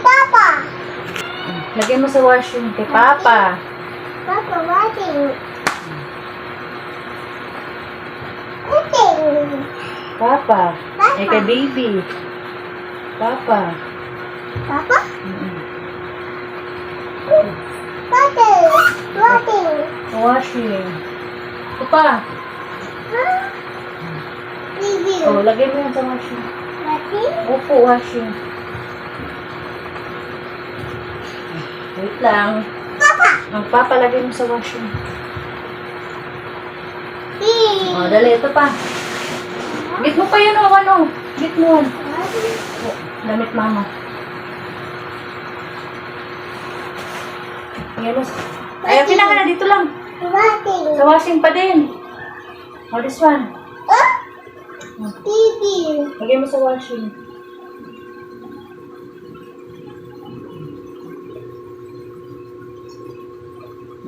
Papa. Lagyan mo sa washroom kay Papa. Papa, watching. Watching. Papa. Papa. Eh, kay baby. Papa. Papa? Mm-mm. Watching. Watching. Sa washroom. Papa. Review. Oh, lagyan mo yan sa washroom. Watching. Opo, washroom. Wait lang. Papa. Ang Papa, lagyan mo sa washroom. Bee. Oh, dali. Ito pa. Git mo pa yun, oh, ano? Git mo. Oh, damit mama. Tingnan mo. Ay, okay na, dito lang. Watching. Sa washing pa din. Oh, this one. TV. Lagyan mo sa washing.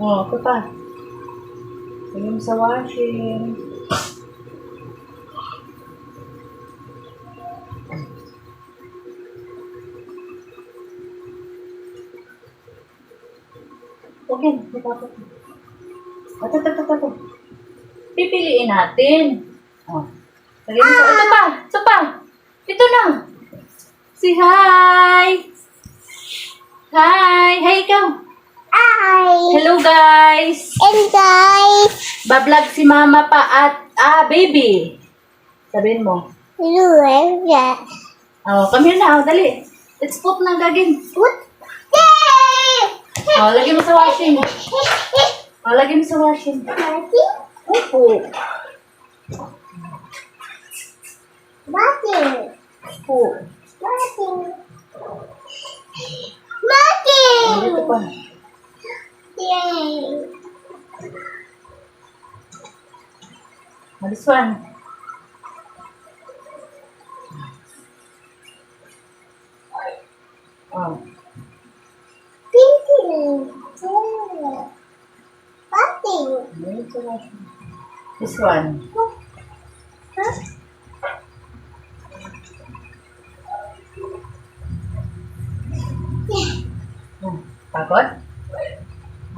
Oh, ito pa. Lagyan mo sa washing. Okay, ito. Ito. Pipiliin natin. Oh. Lagyan mo sa... Ito pa. Ito na. Say hi. Hi. Hi, ikaw. Hi. Hello, guys. And guys. Bablog si mama pa at... baby. Sabihin mo. Luwag. Oh, come here na. Oh, dali. Let's put ng gagin. What? Yay! Oh, lagyan mo sa washing. Oh, lagyan mo sa washing. Watching. Opo. Watching. Opo. Watching. Oh, Watching. dito pa. Yay. Oh, this one. Oh. Pinky. Watching. Lagyan sa washing. This one. Huh? Pagod?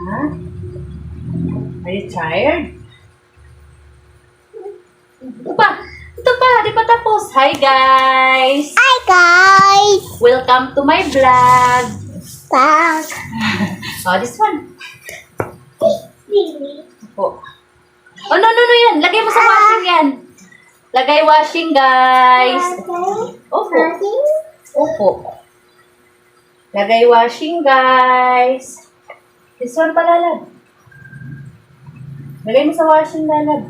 Huh? Are you tired? Ito pa! Di pa tapos? Hi guys! Hi guys. Welcome to my vlog! Bye. Oh, this one. Baby. Opo. Oh, no, yan. Lagay mo sa washing yan. Lagay washing, guys. Opo. Watching. Opo. Lagay washing, guys. This one pa, Lalab. Lagay mo sa washing, Lalab.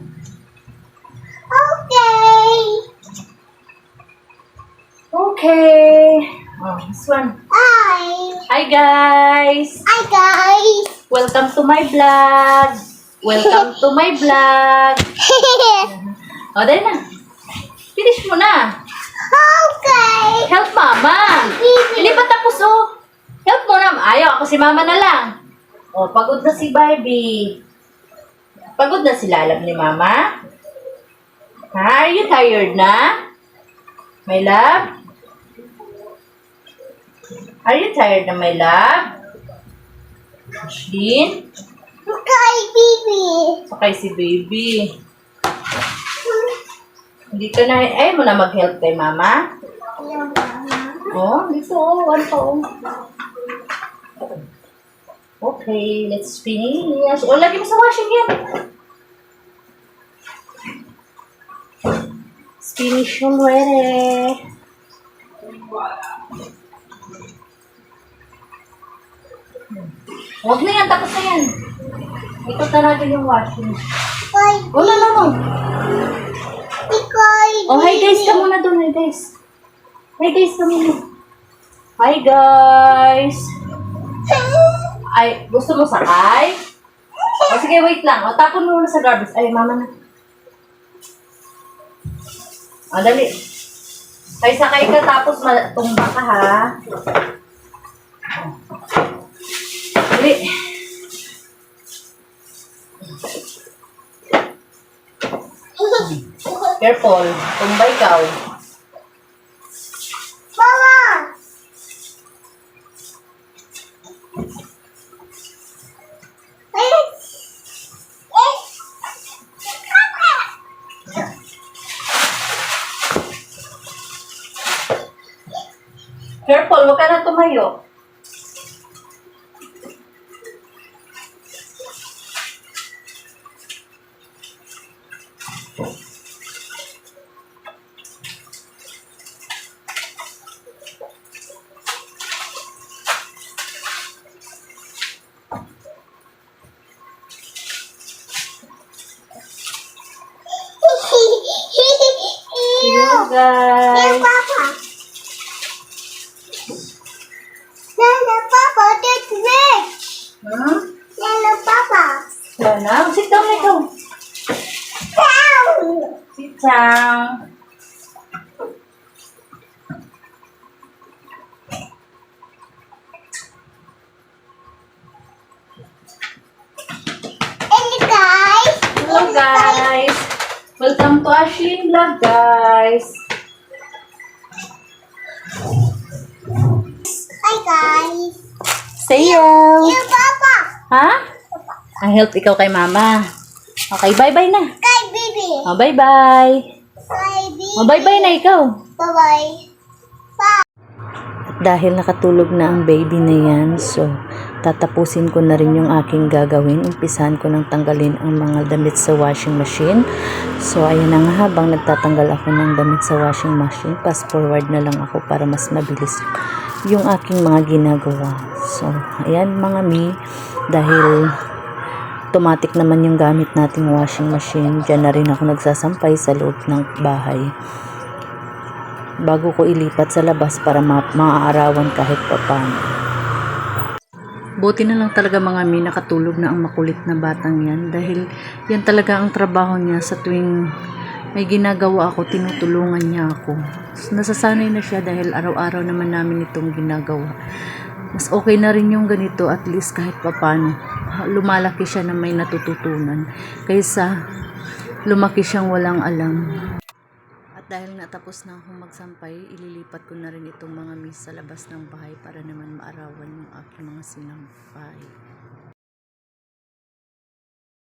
Okay. Okay. Oh, this one. Hi. Hi, guys. Hi guys. Welcome to my vlog. Welcome to my vlog. O, dahil na. Finish mo na. Okay. Help mama. Hindi pa tapos, oh. Help mo na. Ayaw, ako si mama na lang. O, pagod na si Barbie. Pagod na si Lalab ni mama. Ha? Are you tired na? My love? Are you tired na, my love? Ashlyn? Okay, baby. Sakay si baby. Hindi ka na, ayaw mo na mag-help kay mama? Oh, dito, one pa, oh. Okay, let's finish. Oh, lagi mo sa washing yan. Let's finish already. Huwag na yan, tapos na yan. Ikot na natin yung washing. Hi. Oh, no. Hi. Oh, hi guys, ka muna doon, hi guys. Hi guys, ka muna. Hi guys. Ay, gusto mo sakay? O sige, wait lang. O, tapon mo muna sa garbage. Ay, mama na. O, dali. Ay, sakay ka tapos tumba ka, ha? Dali. Careful. Tumba ikaw. Mama. Careful, huwag ka na tumayo. See you guys. Papa. Nana, Papa, that's rich. Hmm? Nana, Papa. Sana, sit down na ikaw. Down. Sit down. And guys. Hello guys. Welcome to Ashlyn Vlog guys. Hi guys. Say you. You, Papa. Ha? Ang help ikaw kay mama. Okay, bye-bye na. Kay baby. Oh, bye-bye. Kay baby. Oh, bye-bye na ikaw. Bye-bye. Dahil nakatulog na ang baby na yan, so tatapusin ko na rin yung aking gagawin. Umpisahan ko nang tanggalin ang mga damit sa washing machine. So ayan na nga, habang nagtatanggal ako ng damit sa washing machine, fast forward na lang ako para mas mabilis yung aking mga ginagawa. So ayan mga mi, dahil automatic naman yung gamit nating washing machine, dyan na rin ako nagsasampay sa loob ng bahay bago ko ilipat sa labas para maaarawan kahit papano. Buti na lang talaga mga mi, nakatulog na ang makulit na batang yan, dahil yan talaga ang trabaho niya. Sa tuwing may ginagawa ako, tinutulungan niya ako. Nasasanay na siya dahil araw-araw naman namin itong ginagawa. Mas okay na rin yung ganito, at least kahit papano lumalaki siya na may natututunan kaysa lumaki siyang walang alam. Dahil natapos na akong magsampay, ililipat ko na rin itong mga mis sa labas ng bahay para naman maarawan yung aking mga sinampay.